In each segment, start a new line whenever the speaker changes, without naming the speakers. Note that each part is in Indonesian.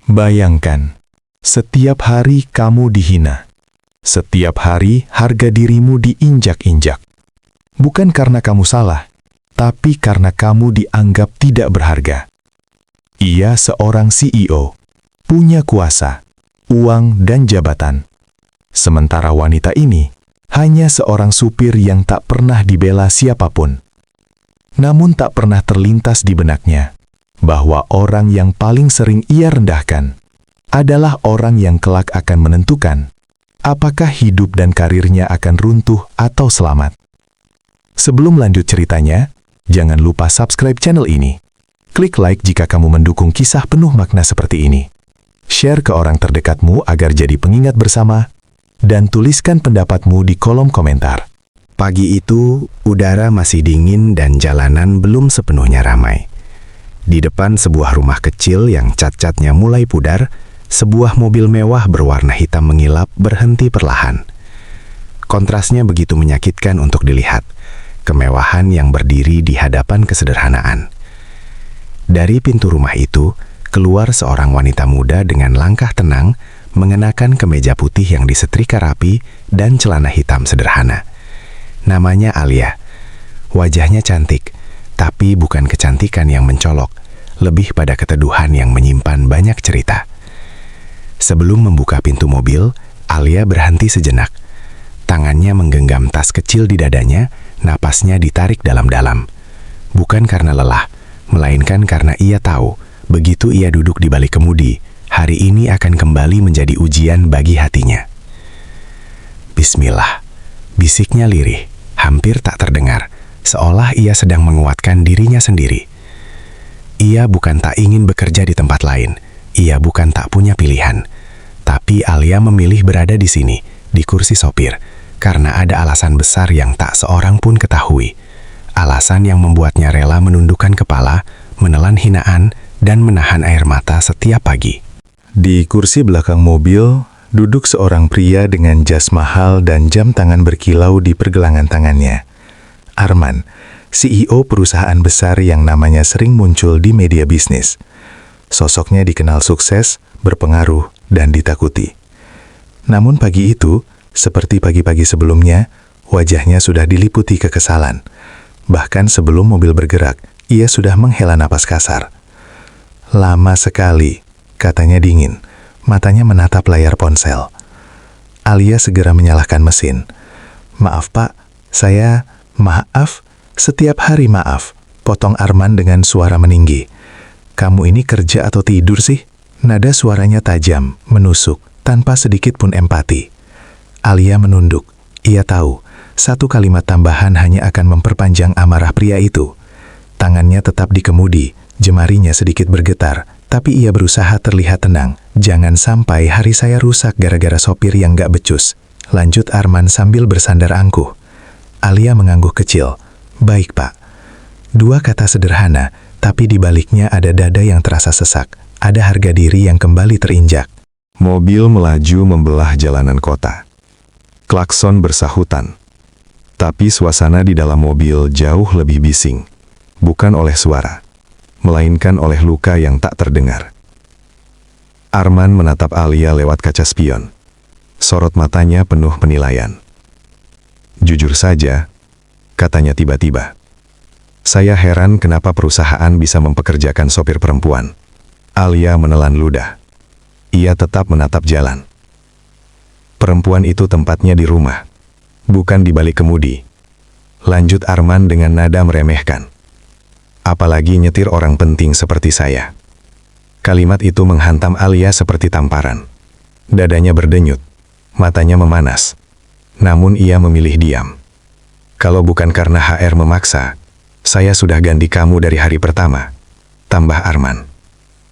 Bayangkan, setiap hari kamu dihina. Setiap hari harga dirimu diinjak-injak. Bukan karena kamu salah, tapi karena kamu dianggap tidak berharga. Ia seorang CEO, punya kuasa, uang, dan jabatan. Sementara wanita ini hanya seorang supir yang tak pernah dibela siapapun. Namun tak pernah terlintas di benaknya bahwa orang yang paling sering ia rendahkan adalah orang yang kelak akan menentukan apakah hidup dan karirnya akan runtuh atau selamat. Sebelum lanjut ceritanya, jangan lupa subscribe channel ini. Klik like jika kamu mendukung kisah penuh makna seperti ini. Share ke orang terdekatmu agar jadi pengingat bersama, dan tuliskan pendapatmu di kolom komentar.
Pagi itu, udara masih dingin dan jalanan belum sepenuhnya ramai. Di depan sebuah rumah kecil yang cat-catnya mulai pudar, sebuah mobil mewah berwarna hitam mengilap berhenti perlahan. Kontrasnya begitu menyakitkan untuk dilihat, kemewahan yang berdiri di hadapan kesederhanaan. Dari pintu rumah itu, keluar seorang wanita muda dengan langkah tenang, mengenakan kemeja putih yang disetrika rapi dan celana hitam sederhana. Namanya Alia. Wajahnya cantik, tapi bukan kecantikan yang mencolok, lebih pada keteduhan yang menyimpan banyak cerita. Sebelum membuka pintu mobil, Alia berhenti sejenak. Tangannya menggenggam tas kecil di dadanya, napasnya ditarik dalam-dalam. Bukan karena lelah, melainkan karena ia tahu, begitu ia duduk di balik kemudi, hari ini akan kembali menjadi ujian bagi hatinya. Bismillah, bisiknya lirih, hampir tak terdengar, seolah ia sedang menguatkan dirinya sendiri. Ia bukan tak ingin bekerja di tempat lain, ia bukan tak punya pilihan. Tapi Alia memilih berada di sini, di kursi sopir, karena ada alasan besar yang tak seorang pun ketahui. Alasan yang membuatnya rela menundukkan kepala, menelan hinaan, dan menahan air mata setiap pagi.
Di kursi belakang mobil, duduk seorang pria dengan jas mahal dan jam tangan berkilau di pergelangan tangannya. Arman, CEO perusahaan besar yang namanya sering muncul di media bisnis. Sosoknya dikenal sukses, berpengaruh, dan ditakuti. Namun pagi itu, seperti pagi-pagi sebelumnya, wajahnya sudah diliputi kekesalan. Bahkan sebelum mobil bergerak, ia sudah menghela napas kasar. Lama sekali, katanya dingin, matanya menatap layar ponsel. Alia segera menyalahkan mesin. Maaf pak, maaf, setiap hari maaf, potong Arman dengan suara meninggi. Kamu ini kerja atau tidur sih? Nada suaranya tajam, menusuk, tanpa sedikit pun empati. Alia menunduk. Ia tahu, satu kalimat tambahan hanya akan memperpanjang amarah pria itu. Tangannya tetap di kemudi, jemarinya sedikit bergetar, tapi ia berusaha terlihat tenang. Jangan sampai hari saya rusak gara-gara sopir yang gak becus. Lanjut Arman sambil bersandar angkuh. Alia mengangguk kecil. Baik pak. Dua kata sederhana, tapi di baliknya ada dada yang terasa sesak. Ada harga diri yang kembali terinjak.
Mobil melaju membelah jalanan kota. Klakson bersahutan. Tapi suasana di dalam mobil jauh lebih bising. Bukan oleh suara, melainkan oleh luka yang tak terdengar. Arman menatap Alia lewat kaca spion. Sorot matanya penuh penilaian. Jujur saja, katanya tiba-tiba. Saya heran kenapa perusahaan bisa mempekerjakan sopir perempuan. Alia menelan ludah. Ia tetap menatap jalan. Perempuan itu tempatnya di rumah, bukan di balik kemudi. Lanjut Arman dengan nada meremehkan. Apalagi nyetir orang penting seperti saya. Kalimat itu menghantam Alia seperti tamparan. Dadanya berdenyut, matanya memanas. Namun ia memilih diam. Kalau bukan karena HR memaksa, saya sudah ganti kamu dari hari pertama, tambah Arman.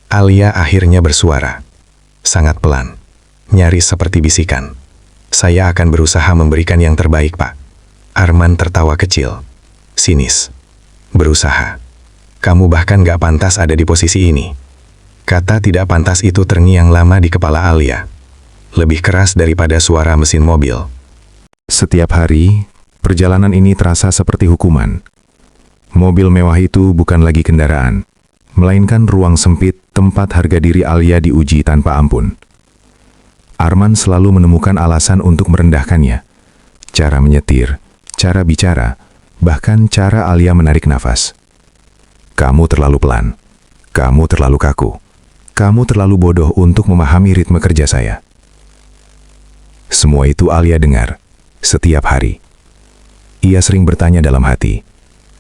Alia akhirnya bersuara. Sangat pelan, nyaris seperti bisikan. Saya akan berusaha memberikan yang terbaik, Pak. Arman tertawa kecil, sinis. Berusaha. Kamu bahkan gak pantas ada di posisi ini. Kata tidak pantas itu terngiang lama di kepala Alia. Lebih keras daripada suara mesin mobil.
Setiap hari, perjalanan ini terasa seperti hukuman. Mobil mewah itu bukan lagi kendaraan,
melainkan ruang sempit tempat harga diri Alia diuji tanpa ampun. Arman selalu menemukan alasan untuk merendahkannya. Cara menyetir, cara bicara, bahkan cara Alia menarik nafas. Kamu terlalu pelan. Kamu terlalu kaku. Kamu terlalu bodoh untuk memahami ritme kerja saya. Semua itu Alia dengar, setiap hari. Ia sering bertanya dalam hati,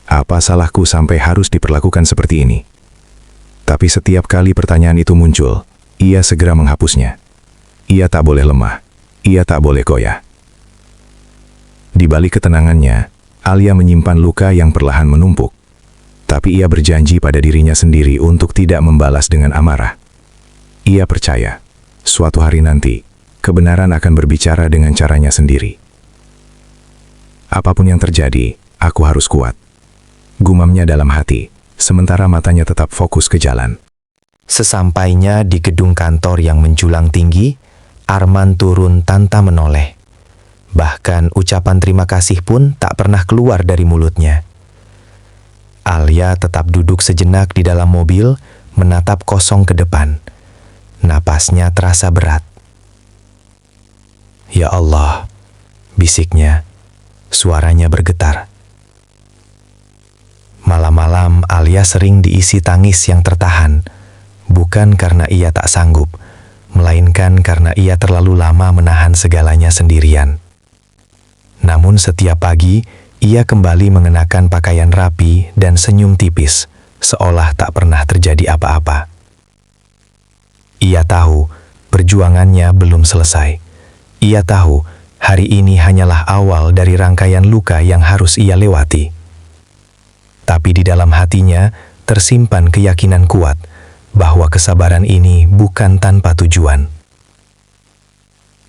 apa salahku sampai harus diperlakukan seperti ini? Tapi setiap kali pertanyaan itu muncul, ia segera menghapusnya. Ia tak boleh lemah. Ia tak boleh goyah. Di balik ketenangannya, Alia menyimpan luka yang perlahan menumpuk. Tapi ia berjanji pada dirinya sendiri untuk tidak membalas dengan amarah. Ia percaya, suatu hari nanti, kebenaran akan berbicara dengan caranya sendiri. Apapun yang terjadi, aku harus kuat. Gumamnya dalam hati, sementara matanya tetap fokus ke jalan.
Sesampainya di gedung kantor yang menjulang tinggi, Arman turun tanpa menoleh. Bahkan ucapan terima kasih pun tak pernah keluar dari mulutnya. Alia tetap duduk sejenak di dalam mobil, menatap kosong ke depan. Napasnya terasa berat. Ya Allah, bisiknya, suaranya bergetar. Malam-malam Alia sering diisi tangis yang tertahan, bukan karena ia tak sanggup, melainkan karena ia terlalu lama menahan segalanya sendirian. Namun setiap pagi, ia kembali mengenakan pakaian rapi dan senyum tipis, seolah tak pernah terjadi apa-apa. Ia tahu perjuangannya belum selesai. Ia tahu hari ini hanyalah awal dari rangkaian luka yang harus ia lewati. Tapi di dalam hatinya tersimpan keyakinan kuat bahwa kesabaran ini bukan tanpa tujuan.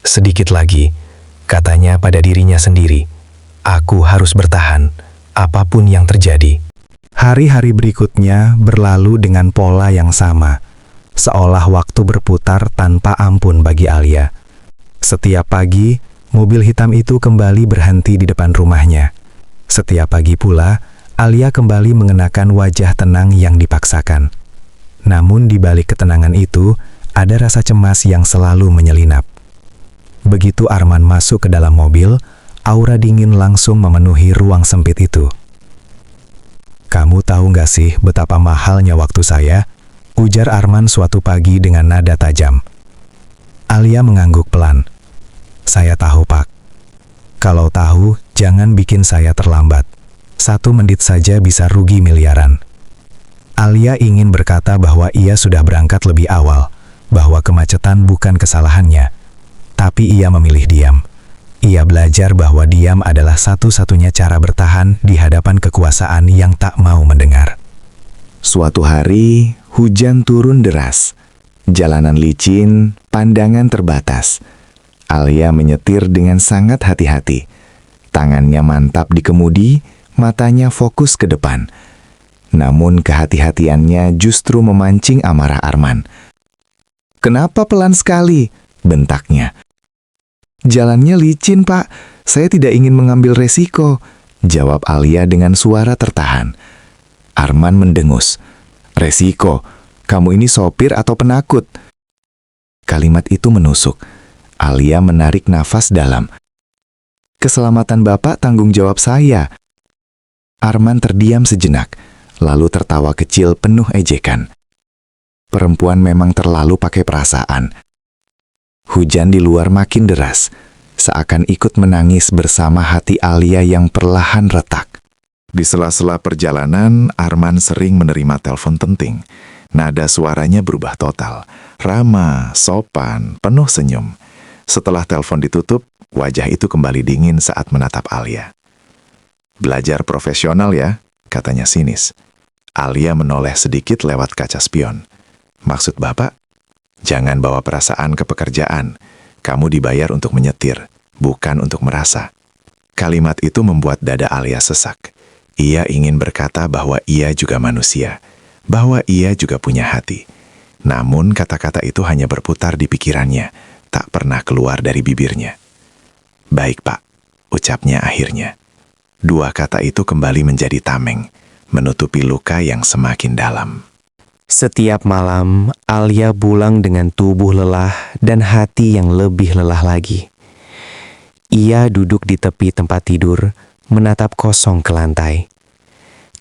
Sedikit lagi, katanya pada dirinya sendiri, aku harus bertahan, apapun yang terjadi.
Hari-hari berikutnya berlalu dengan pola yang sama, seolah waktu berputar tanpa ampun bagi Alia. Setiap pagi, mobil hitam itu kembali berhenti di depan rumahnya. Setiap pagi pula, Alia kembali mengenakan wajah tenang yang dipaksakan. Namun di balik ketenangan itu, ada rasa cemas yang selalu menyelinap. Begitu Arman masuk ke dalam mobil, aura dingin langsung memenuhi ruang sempit itu. Kamu tahu nggak sih betapa mahalnya waktu saya? Ujar Arman suatu pagi dengan nada tajam. Alia mengangguk pelan. Saya tahu, Pak. Kalau tahu, jangan bikin saya terlambat. 1 menit saja bisa rugi miliaran. Alia ingin berkata bahwa ia sudah berangkat lebih awal, bahwa kemacetan bukan kesalahannya. Tapi ia memilih diam. Ia belajar bahwa diam adalah satu-satunya cara bertahan di hadapan kekuasaan yang tak mau mendengar.
Suatu hari, hujan turun deras. Jalanan licin, pandangan terbatas. Alia menyetir dengan sangat hati-hati. Tangannya mantap di kemudi, matanya fokus ke depan. Namun kehati-hatiannya justru memancing amarah Arman. "Kenapa pelan sekali?" bentaknya. "Jalannya licin, Pak. Saya tidak ingin mengambil resiko," jawab Alia dengan suara tertahan. Arman mendengus. "Resiko? Kamu ini sopir atau penakut?" Kalimat itu menusuk. Alia menarik nafas dalam. "Keselamatan Bapak tanggung jawab saya." Arman terdiam sejenak, lalu tertawa kecil penuh ejekan. Perempuan memang terlalu pakai perasaan. Hujan di luar makin deras, seakan ikut menangis bersama hati Alia yang perlahan retak. Di sela-sela perjalanan, Arman sering menerima telepon penting. Nada suaranya berubah total, ramah, sopan, penuh senyum. Setelah telepon ditutup, wajah itu kembali dingin saat menatap Alia. "Belajar profesional ya," katanya sinis. Alia menoleh sedikit lewat kaca spion. "Maksud Bapak? Jangan bawa perasaan ke pekerjaan. Kamu dibayar untuk menyetir, bukan untuk merasa." Kalimat itu membuat dada Alia sesak. Ia ingin berkata bahwa ia juga manusia, bahwa ia juga punya hati. Namun kata-kata itu hanya berputar di pikirannya, tak pernah keluar dari bibirnya. "Baik, Pak," ucapnya akhirnya. 2 kata itu kembali menjadi tameng, menutupi luka yang semakin dalam.
Setiap malam, Alia pulang dengan tubuh lelah dan hati yang lebih lelah lagi. Ia duduk di tepi tempat tidur, menatap kosong ke lantai.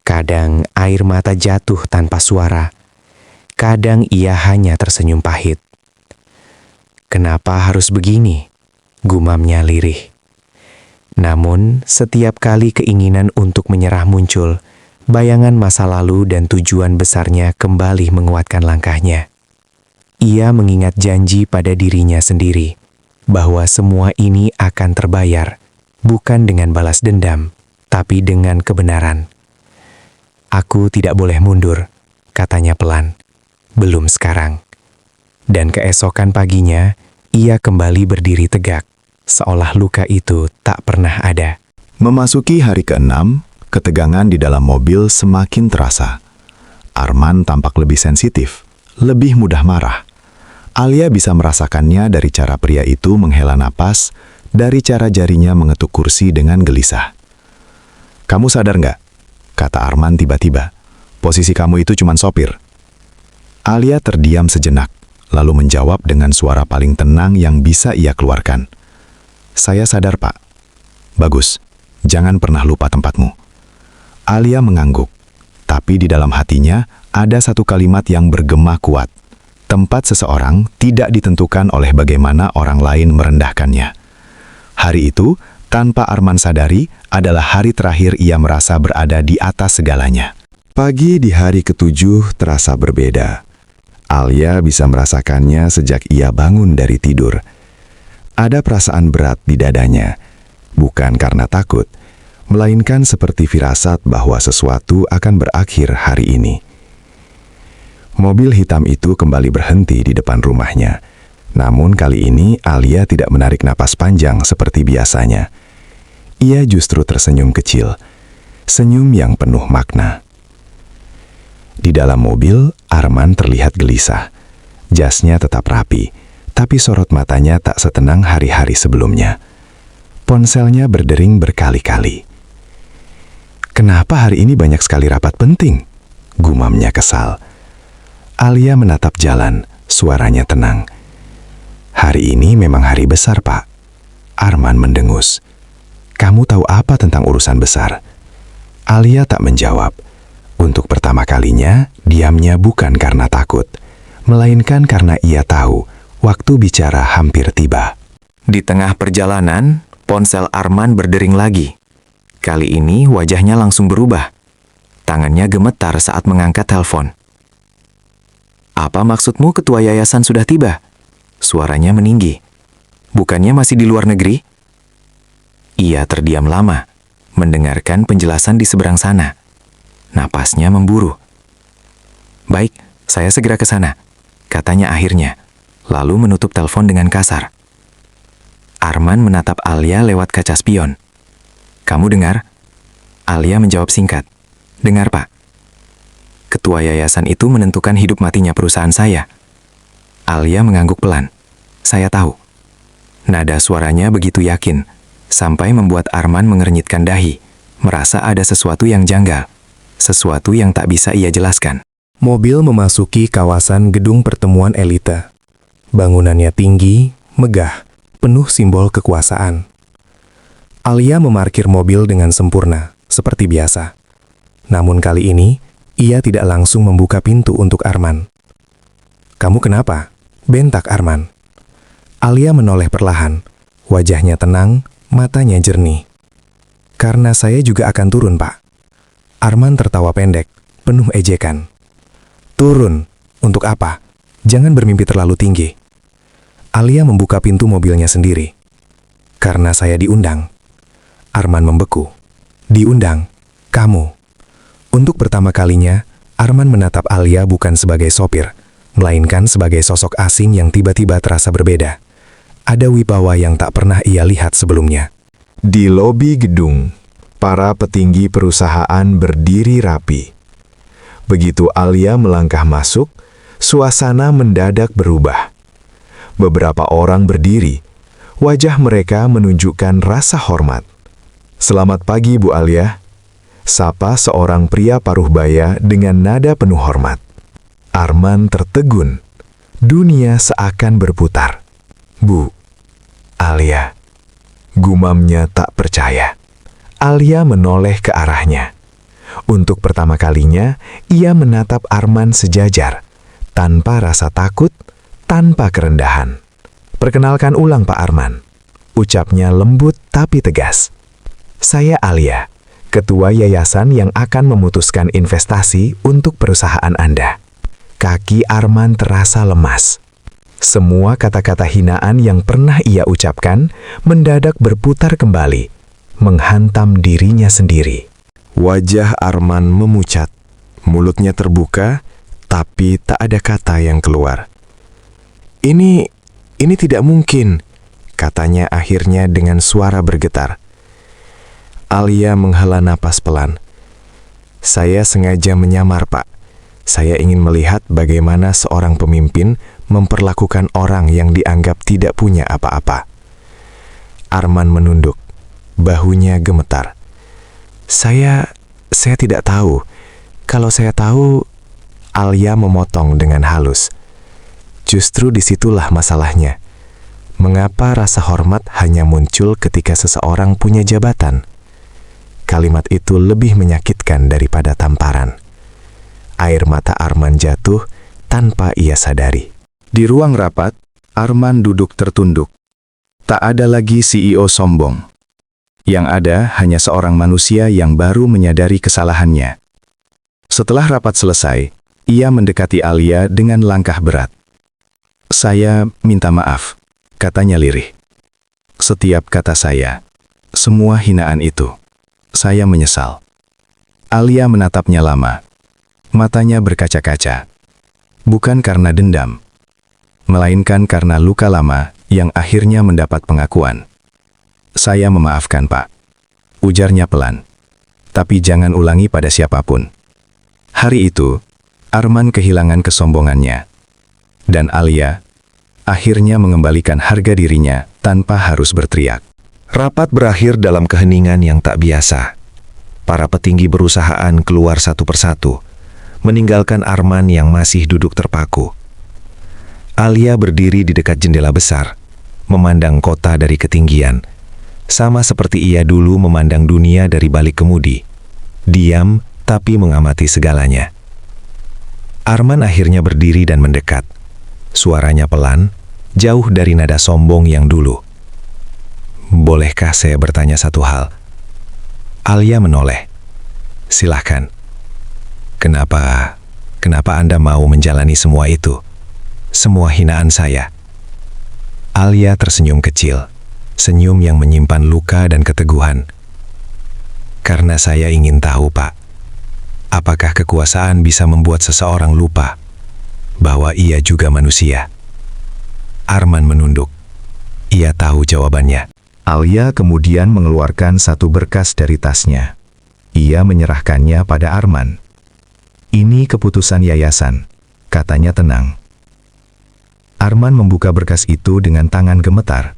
Kadang air mata jatuh tanpa suara. Kadang ia hanya tersenyum pahit. Kenapa harus begini? Gumamnya lirih. Namun, setiap kali keinginan untuk menyerah muncul, bayangan masa lalu dan tujuan besarnya kembali menguatkan langkahnya. Ia mengingat janji pada dirinya sendiri, bahwa semua ini akan terbayar, bukan dengan balas dendam, tapi dengan kebenaran. Aku tidak boleh mundur, katanya pelan. Belum sekarang. Dan keesokan paginya, ia kembali berdiri tegak, seolah luka itu tak pernah ada.
Memasuki hari ke-6, ketegangan di dalam mobil semakin terasa. Arman tampak lebih sensitif, lebih mudah marah. Alia bisa merasakannya dari cara pria itu menghela napas, dari cara jarinya mengetuk kursi dengan gelisah. "Kamu sadar nggak?" kata Arman tiba-tiba. "Posisi kamu itu cuma sopir." Alia terdiam sejenak, lalu menjawab dengan suara paling tenang yang bisa ia keluarkan. "Saya sadar, Pak." "Bagus, jangan pernah lupa tempatmu." Alia mengangguk, tapi di dalam hatinya ada satu kalimat yang bergema kuat. Tempat seseorang tidak ditentukan oleh bagaimana orang lain merendahkannya. Hari itu, tanpa Arman sadari, adalah hari terakhir ia merasa berada di atas segalanya.
Pagi di hari ke-7 terasa berbeda. Alia bisa merasakannya sejak ia bangun dari tidur. Ada perasaan berat di dadanya, bukan karena takut, melainkan seperti firasat bahwa sesuatu akan berakhir hari ini. Mobil hitam itu kembali berhenti di depan rumahnya. Namun kali ini Alia tidak menarik napas panjang seperti biasanya. Ia justru tersenyum kecil, senyum yang penuh makna. Di dalam mobil, Arman terlihat gelisah. Jasnya tetap rapi, tapi sorot matanya tak setenang hari-hari sebelumnya. Ponselnya berdering berkali-kali. "Kenapa hari ini banyak sekali rapat penting?" gumamnya kesal. Alia menatap jalan, suaranya tenang. "Hari ini memang hari besar, Pak." Arman mendengus. "Kamu tahu apa tentang urusan besar?" Alia tak menjawab. Untuk pertama kalinya, diamnya bukan karena takut, melainkan karena ia tahu waktu bicara hampir tiba.
Di tengah perjalanan, ponsel Arman berdering lagi. Kali ini wajahnya langsung berubah. Tangannya gemetar saat mengangkat telepon. "Apa maksudmu ketua yayasan sudah tiba?" Suaranya meninggi. "Bukannya masih di luar negeri?" Ia terdiam lama, mendengarkan penjelasan di seberang sana. Napasnya memburu. "Baik, saya segera ke sana," katanya akhirnya, lalu menutup telepon dengan kasar. Arman menatap Alia lewat kaca spion. "Kamu dengar?" Alia menjawab singkat. "Dengar, Pak. Ketua yayasan itu menentukan hidup matinya perusahaan saya." Alia mengangguk pelan. "Saya tahu." Nada suaranya begitu yakin, sampai membuat Arman mengernyitkan dahi, merasa ada sesuatu yang janggal, sesuatu yang tak bisa ia jelaskan.
Mobil memasuki kawasan gedung pertemuan elite. Bangunannya tinggi, megah, penuh simbol kekuasaan. Alia memarkir mobil dengan sempurna, seperti biasa. Namun kali ini, ia tidak langsung membuka pintu untuk Arman. "Kamu kenapa?" bentak Arman. Alia menoleh perlahan, wajahnya tenang, matanya jernih. "Karena saya juga akan turun, Pak." Arman tertawa pendek, penuh ejekan. "Turun? Untuk apa? Jangan bermimpi terlalu tinggi." Alia membuka pintu mobilnya sendiri. "Karena saya diundang." Arman membeku. "Diundang? Kamu?" Untuk pertama kalinya, Arman menatap Alia bukan sebagai sopir, melainkan sebagai sosok asing yang tiba-tiba terasa berbeda. Ada wibawa yang tak pernah ia lihat sebelumnya.
Di lobi gedung, para petinggi perusahaan berdiri rapi. Begitu Alia melangkah masuk, suasana mendadak berubah. Beberapa orang berdiri, wajah mereka menunjukkan rasa hormat. "Selamat pagi, Bu Alia," sapa seorang pria paruh baya dengan nada penuh hormat.
Arman tertegun. Dunia seakan berputar. "Bu, Alia," gumamnya tak percaya. Alia menoleh ke arahnya. Untuk pertama kalinya, ia menatap Arman sejajar, tanpa rasa takut, tanpa kerendahan. "Perkenalkan ulang Pak Arman," ucapnya lembut tapi tegas. "Saya Alia, ketua yayasan yang akan memutuskan investasi untuk perusahaan Anda." Kaki Arman terasa lemas. Semua kata-kata hinaan yang pernah ia ucapkan mendadak berputar kembali, menghantam dirinya sendiri.
Wajah Arman memucat, mulutnya terbuka, tapi tak ada kata yang keluar. Ini tidak mungkin," katanya akhirnya dengan suara bergetar. Alia menghela napas pelan. "Saya sengaja menyamar, Pak. Saya ingin melihat bagaimana seorang pemimpin memperlakukan orang yang dianggap tidak punya apa-apa." Arman menunduk, bahunya gemetar. Saya tidak tahu. Kalau saya tahu," Alia memotong dengan halus. "Justru disitulah masalahnya. Mengapa rasa hormat hanya muncul ketika seseorang punya jabatan?" Kalimat itu lebih menyakitkan daripada tamparan. Air mata Arman jatuh tanpa ia sadari. Di ruang rapat, Arman duduk tertunduk. Tak ada lagi CEO sombong. Yang ada hanya seorang manusia yang baru menyadari kesalahannya. Setelah rapat selesai, ia mendekati Alia dengan langkah berat. "Saya minta maaf," katanya lirih. "Setiap kata saya, semua hinaan itu, saya menyesal." Alia menatapnya lama. Matanya berkaca-kaca. Bukan karena dendam, melainkan karena luka lama yang akhirnya mendapat pengakuan. "Saya memaafkan, Pak," ujarnya pelan. "Tapi jangan ulangi pada siapapun." Hari itu, Arman kehilangan kesombongannya. Dan Alia akhirnya mengembalikan harga dirinya tanpa harus berteriak. Rapat berakhir dalam keheningan yang tak biasa. Para petinggi perusahaan keluar satu persatu, meninggalkan Arman yang masih duduk terpaku. Alia berdiri di dekat jendela besar, memandang kota dari ketinggian, sama seperti ia dulu memandang dunia dari balik kemudi. Diam, tapi mengamati segalanya. Arman akhirnya berdiri dan mendekat. Suaranya pelan, jauh dari nada sombong yang dulu. "Bolehkah saya bertanya satu hal?" Alia menoleh. "Silahkan. Kenapa Anda mau menjalani semua itu? Semua hinaan saya?" Alia tersenyum kecil, senyum yang menyimpan luka dan keteguhan. "Karena saya ingin tahu, Pak, apakah kekuasaan bisa membuat seseorang lupa bahwa ia juga manusia?" Arman menunduk. Ia tahu jawabannya. Alia kemudian mengeluarkan satu berkas dari tasnya. Ia menyerahkannya pada Arman. "Ini keputusan yayasan," katanya tenang. Arman membuka berkas itu dengan tangan gemetar.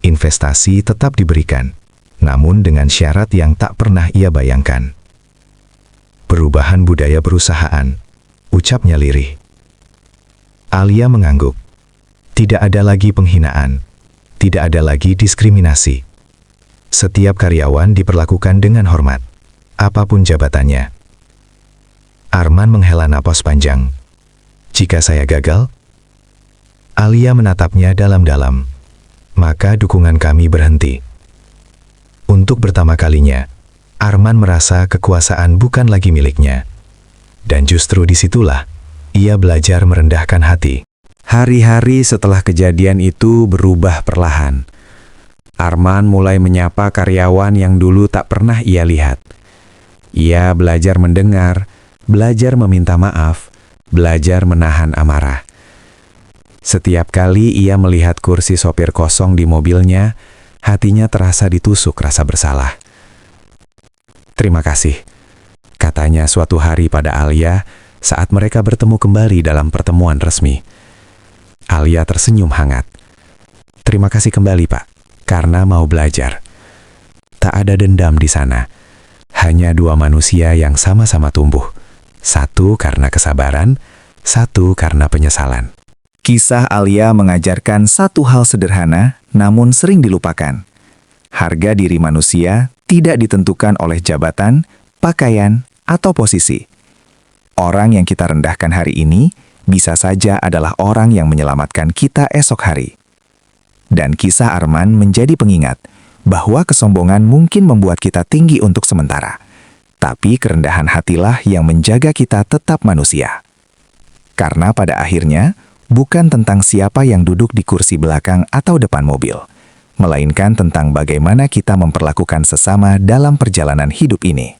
Investasi tetap diberikan, namun dengan syarat yang tak pernah ia bayangkan. "Perubahan budaya perusahaan," ucapnya lirih. Alia mengangguk. Tidak ada lagi penghinaan, tidak ada lagi diskriminasi. Setiap karyawan diperlakukan dengan hormat, apapun jabatannya. Arman menghela napas panjang. "Jika saya gagal?" Alia menatapnya dalam-dalam. "Maka dukungan kami berhenti." Untuk pertama kalinya, Arman merasa kekuasaan bukan lagi miliknya. Dan justru disitulah, ia belajar merendahkan hati. Hari-hari setelah kejadian itu berubah perlahan. Arman mulai menyapa karyawan yang dulu tak pernah ia lihat. Ia belajar mendengar, belajar meminta maaf, belajar menahan amarah. Setiap kali ia melihat kursi sopir kosong di mobilnya, hatinya terasa ditusuk rasa bersalah. "Terima kasih," katanya suatu hari pada Alia saat mereka bertemu kembali dalam pertemuan resmi. Alia tersenyum hangat. "Terima kasih kembali, Pak, karena mau belajar." Tak ada dendam di sana. Hanya dua manusia yang sama-sama tumbuh. Satu karena kesabaran,
satu karena penyesalan.
Kisah Alia mengajarkan satu hal sederhana, namun sering dilupakan. Harga diri manusia tidak ditentukan oleh jabatan, pakaian, atau posisi. Orang yang kita rendahkan hari ini bisa saja adalah orang yang menyelamatkan kita esok hari. Dan kisah Arman menjadi pengingat bahwa kesombongan mungkin membuat kita tinggi untuk sementara. Tapi kerendahan hatilah yang menjaga kita tetap manusia. Karena pada akhirnya, bukan tentang siapa yang duduk di kursi belakang atau depan mobil, melainkan tentang bagaimana kita memperlakukan sesama dalam perjalanan hidup ini.